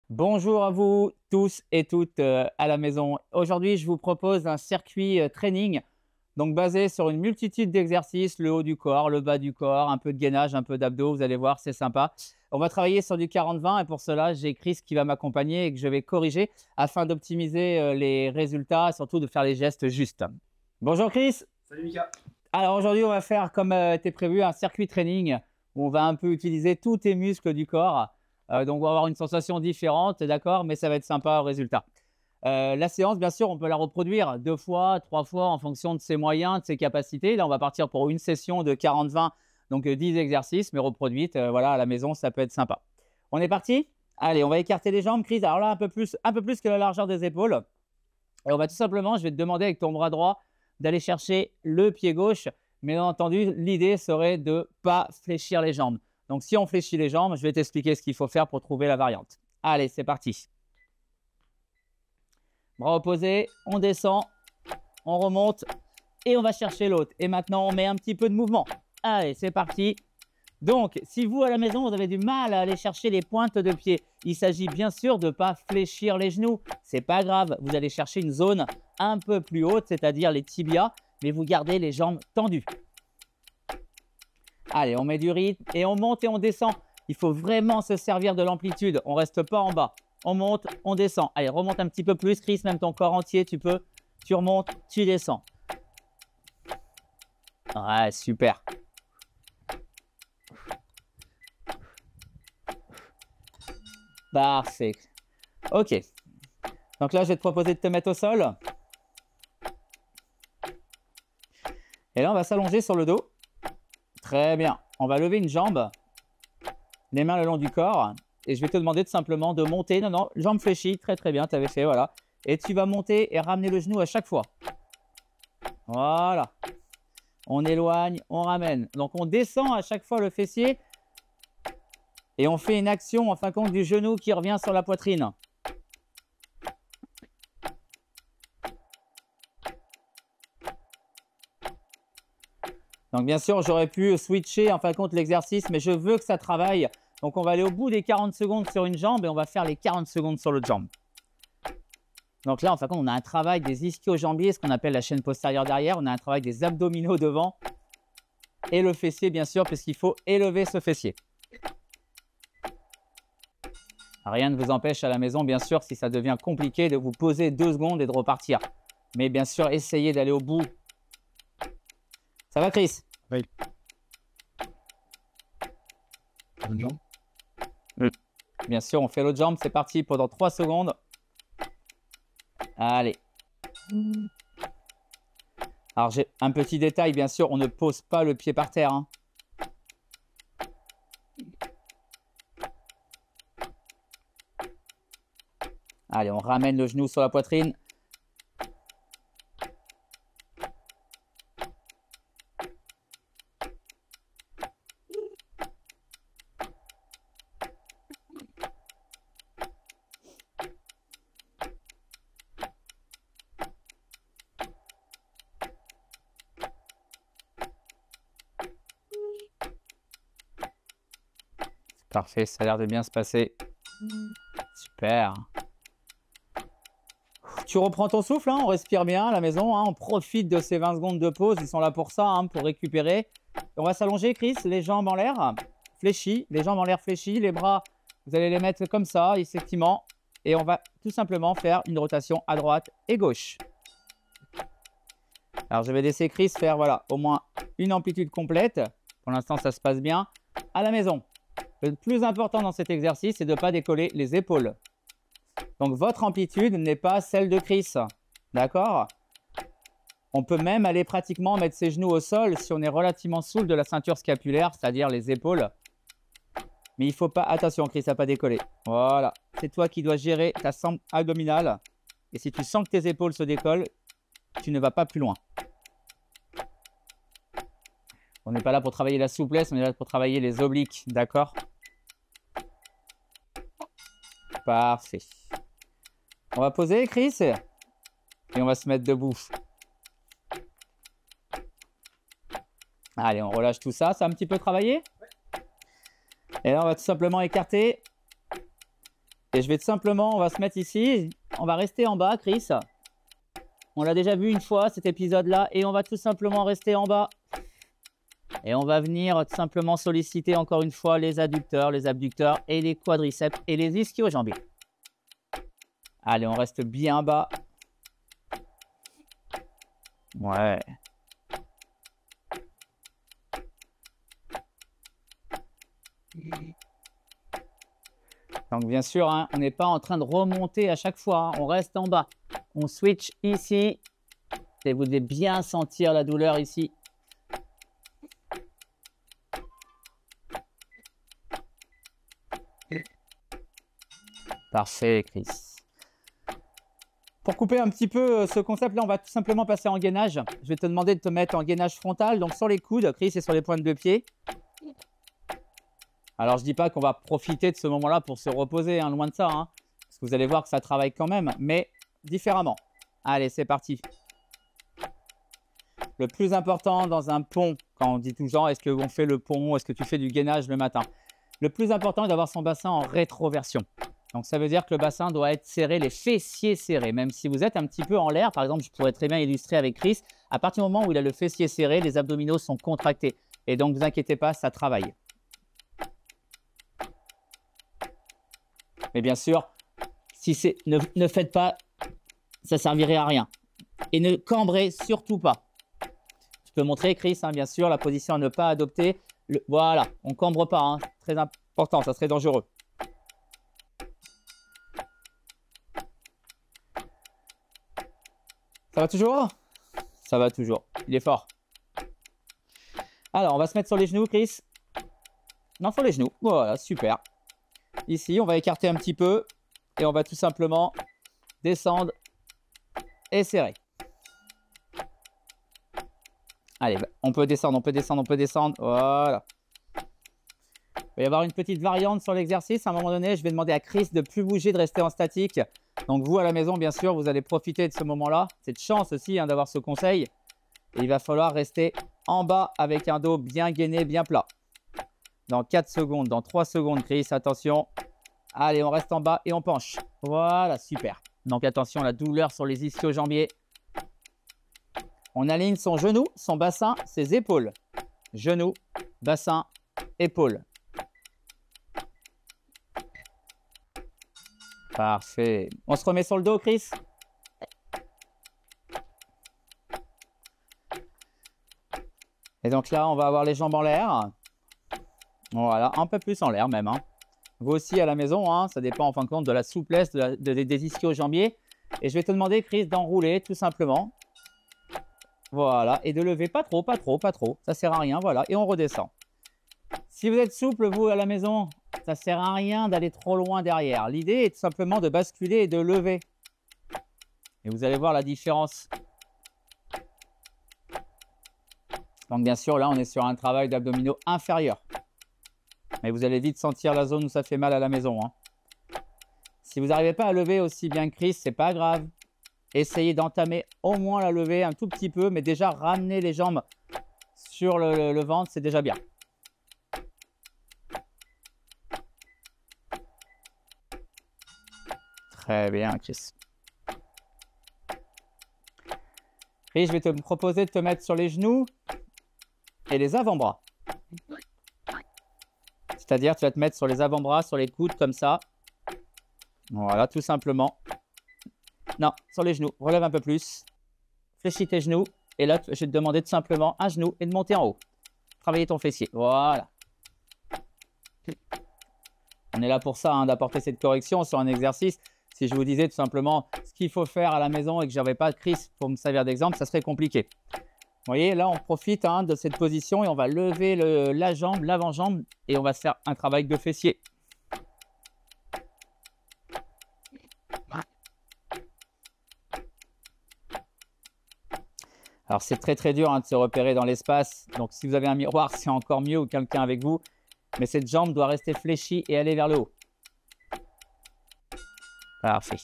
Bonjour à vous tous et toutes à la maison. Aujourd'hui, je vous propose un circuit training donc basé sur une multitude d'exercices, le haut du corps, le bas du corps, un peu de gainage, un peu d'abdos. Vous allez voir, c'est sympa. On va travailler sur du 40-20 et pour cela, j'ai Chris qui va m'accompagner et que je vais corriger afin d'optimiser les résultats et surtout de faire les gestes justes. Bonjour Chris. Salut Mika. Alors aujourd'hui, on va faire comme était prévu un circuit training où on va un peu utiliser tous tes muscles du corps. Donc, on va avoir une sensation différente, d'accord, mais ça va être sympa au résultat. La séance, bien sûr, on peut la reproduire 2 fois, 3 fois en fonction de ses moyens, de ses capacités. Là, on va partir pour une session de 40-20, donc 10 exercices, mais reproduites. Voilà, à la maison, ça peut être sympa. On est parti? Allez, on va écarter les jambes, Chris. Alors là, un peu plus que la largeur des épaules. Et on va tout simplement, je vais te demander avec ton bras droit d'aller chercher le pied gauche. Mais bien entendu, l'idée serait de ne pas fléchir les jambes. Donc, si on fléchit les jambes, je vais t'expliquer ce qu'il faut faire pour trouver la variante. Allez, c'est parti. Bras opposés, on descend, on remonte et on va chercher l'autre. Et maintenant, on met un petit peu de mouvement. Allez, c'est parti. Donc, si vous, à la maison, vous avez du mal à aller chercher les pointes de pied, il s'agit bien sûr de ne pas fléchir les genoux. Ce n'est pas grave, vous allez chercher une zone un peu plus haute, c'est-à-dire les tibias, mais vous gardez les jambes tendues. Allez, on met du rythme et on monte et on descend. Il faut vraiment se servir de l'amplitude. On ne reste pas en bas. On monte, on descend. Allez, remonte un petit peu plus, Chris, même ton corps entier, tu peux. Tu remontes, tu descends. Ouais, super. Parfait. Ok. Donc là, je vais te proposer de te mettre au sol. Et là, on va s'allonger sur le dos. Très bien. On va lever une jambe, les mains le long du corps. Et je vais te demander tout simplement de monter. Non, non, jambe fléchie. Très, très bien. Tu avais fait, voilà. Et tu vas monter et ramener le genou à chaque fois. Voilà. On éloigne, on ramène. Donc, on descend à chaque fois le fessier. Et on fait une action, en fin de compte, du genou qui revient sur la poitrine. Donc, bien sûr, j'aurais pu switcher, en fin de compte, l'exercice, mais je veux que ça travaille. Donc, on va aller au bout des 40 secondes sur une jambe et on va faire les 40 secondes sur l'autre jambe. Donc là, en fin de compte, on a un travail des ischio-jambiers, ce qu'on appelle la chaîne postérieure derrière. On a un travail des abdominaux devant et le fessier, bien sûr, puisqu'il faut élever ce fessier. Rien ne vous empêche à la maison, bien sûr, si ça devient compliqué, de vous poser 2 secondes et de repartir. Mais bien sûr, essayez d'aller au bout. Ça va, Chris? Oui. Bonne jambe. Bien sûr, on fait l'autre jambe. C'est parti pendant 3 secondes. Allez. Alors, j'ai un petit détail, bien sûr, on ne pose pas le pied par terre. Hein. Allez, on ramène le genou sur la poitrine. Parfait, ça a l'air de bien se passer. Super. Tu reprends ton souffle, hein, on respire bien à la maison, hein, on profite de ces 20 secondes de pause, ils sont là pour ça, hein, pour récupérer. On va s'allonger, Chris, les jambes en l'air, fléchies, les jambes en l'air fléchies, les bras, vous allez les mettre comme ça, effectivement. Et on va tout simplement faire une rotation à droite et gauche. Alors, je vais laisser Chris faire, voilà, au moins une amplitude complète. Pour l'instant, ça se passe bien. À la maison, le plus important dans cet exercice, c'est de ne pas décoller les épaules. Donc, votre amplitude n'est pas celle de Chris. D'accord? On peut même aller pratiquement mettre ses genoux au sol si on est relativement souple de la ceinture scapulaire, c'est-à-dire les épaules. Mais il ne faut pas, attention Chris, à ne pas décoller. Voilà, c'est toi qui dois gérer ta sangle abdominale. Et si tu sens que tes épaules se décollent, tu ne vas pas plus loin. On n'est pas là pour travailler la souplesse, on est là pour travailler les obliques, d'accord? Parfait. On va poser, Chris, et on va se mettre debout. Allez, on relâche tout ça. Ça a un petit peu travaillé? Et là, on va tout simplement écarter Et je vais tout simplement, on va se mettre ici. On va rester en bas, Chris. On l'a déjà vu une fois, cet épisode-là. Et on va tout simplement rester en bas. Et on va venir tout simplement solliciter encore une fois les adducteurs, les abducteurs et les quadriceps et les ischio-jambiers. Allez, on reste bien bas. Ouais. Donc bien sûr, hein, on n'est pas en train de remonter à chaque fois. Hein, on reste en bas. On switch ici. Et vous devez bien sentir la douleur ici. Parfait, Chris. Pour couper un petit peu ce concept-là, on va tout simplement passer en gainage. Je vais te demander de te mettre en gainage frontal, donc sur les coudes, Chris, et sur les pointes de pied. Alors, je ne dis pas qu'on va profiter de ce moment-là pour se reposer, hein, loin de ça. Hein, parce que vous allez voir que ça travaille quand même, mais différemment. Allez, c'est parti. Le plus important dans un pont, quand on dit tout genre, est-ce qu'on fait le pont, est-ce que tu fais du gainage le matin? Le plus important est d'avoir son bassin en rétroversion. Donc, ça veut dire que le bassin doit être serré, les fessiers serrés. Même si vous êtes un petit peu en l'air, par exemple, je pourrais très bien illustrer avec Chris, à partir du moment où il a le fessier serré, les abdominaux sont contractés. Et donc, ne vous inquiétez pas, ça travaille. Mais bien sûr, si c'est, ne faites pas, ça ne servirait à rien. Et ne cambrez surtout pas. Je peux montrer, Chris, hein, bien sûr, la position à ne pas adopter. Voilà, on ne cambre pas, hein, très important, ça serait dangereux. Ça va toujours? Ça va toujours. Il est fort. Alors, on va se mettre sur les genoux, Chris. Non, sur les genoux. Voilà, super. Ici, on va écarter un petit peu. Et on va tout simplement descendre et serrer. Allez, on peut descendre, on peut descendre, on peut descendre. Voilà. Il va y avoir une petite variante sur l'exercice. À un moment donné, je vais demander à Chris de ne plus bouger, de rester en statique. Donc vous, à la maison, bien sûr, vous allez profiter de ce moment-là. C'est de chance aussi hein, d'avoir ce conseil. Et il va falloir rester en bas avec un dos bien gainé, bien plat. Dans 4 secondes, dans 3 secondes, Chris, attention. Allez, on reste en bas et on penche. Voilà, super. Donc attention, la douleur sur les ischio-jambiers. On aligne son genou, son bassin, ses épaules. Genou, bassin, épaules. Parfait. On se remet sur le dos, Chris. Et donc là, on va avoir les jambes en l'air. Voilà, un peu plus en l'air même. Hein. Vous aussi à la maison, hein, ça dépend en fin de compte de la souplesse des ischio-jambiers. Et je vais te demander, Chris, d'enrouler tout simplement. Voilà, et de lever pas trop, pas trop, pas trop. Ça sert à rien, voilà, et on redescend. Si vous êtes souple, vous, à la maison, ça sert à rien d'aller trop loin derrière. L'idée est tout simplement de basculer et de lever. Et vous allez voir la différence. Donc, bien sûr, là, on est sur un travail d'abdominaux inférieur. Mais vous allez vite sentir la zone où ça fait mal à la maison. Hein. Si vous n'arrivez pas à lever aussi bien que Chris, c'est pas grave. Essayez d'entamer au moins la levée un tout petit peu, mais déjà ramener les jambes sur le ventre, c'est déjà bien. Très bien, Chris. Chris, je vais te proposer de te mettre sur les genoux et les avant-bras. C'est-à-dire, tu vas te mettre sur les avant-bras, sur les coudes, comme ça. Voilà, tout simplement. Non, sur les genoux. Relève un peu plus. Fléchis tes genoux. Et là, je vais te demander tout simplement un genou et de monter en haut. Travailler ton fessier. Voilà. On est là pour ça, hein, d'apporter cette correction sur un exercice. Si je vous disais tout simplement ce qu'il faut faire à la maison et que je n'avais pas Chris pour me servir d'exemple, ça serait compliqué. Vous voyez, là, on profite hein, de cette position et on va lever la jambe, l'avant-jambe et on va se faire un travail de fessier. Alors, c'est très, très dur hein, de se repérer dans l'espace. Donc, si vous avez un miroir, c'est encore mieux ou quelqu'un avec vous. Mais cette jambe doit rester fléchie et aller vers le haut. Parfait.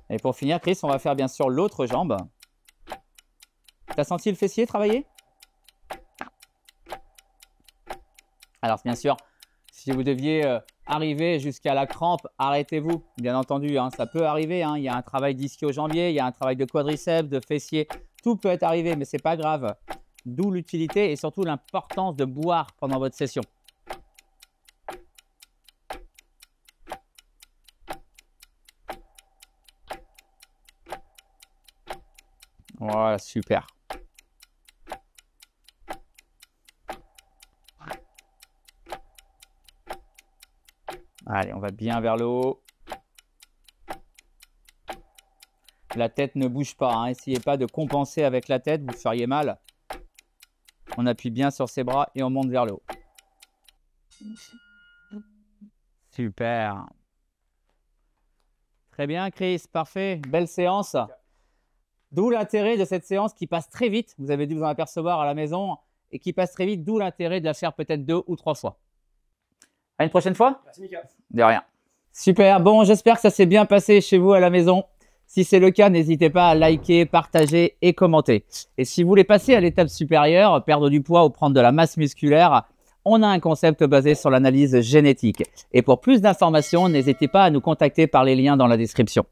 Et pour finir, Chris, on va faire bien sûr l'autre jambe. Tu as senti le fessier travailler? Alors, bien sûr, si vous deviez arriver jusqu'à la crampe, arrêtez-vous. Bien entendu, hein, ça peut arriver. Hein. Il y a un travail d'ischio-jambier, il y a un travail de quadriceps, de fessier. Tout peut être arrivé, mais ce n'est pas grave. D'où l'utilité et surtout l'importance de boire pendant votre session. Voilà, super. Allez, on va bien vers le haut. La tête ne bouge pas. Hein. Essayez pas de compenser avec la tête, vous feriez mal. On appuie bien sur ses bras et on monte vers le haut. Super. Très bien, Chris. Parfait. Belle séance. D'où l'intérêt de cette séance qui passe très vite. Vous avez dû vous en apercevoir à la maison et qui passe très vite. D'où l'intérêt de la faire peut-être 2 ou 3 fois. À une prochaine fois. Merci Mika. De rien. Super. Bon, j'espère que ça s'est bien passé chez vous à la maison. Si c'est le cas, n'hésitez pas à liker, partager et commenter. Et si vous voulez passer à l'étape supérieure, perdre du poids ou prendre de la masse musculaire, on a un concept basé sur l'analyse génétique. Et pour plus d'informations, n'hésitez pas à nous contacter par les liens dans la description.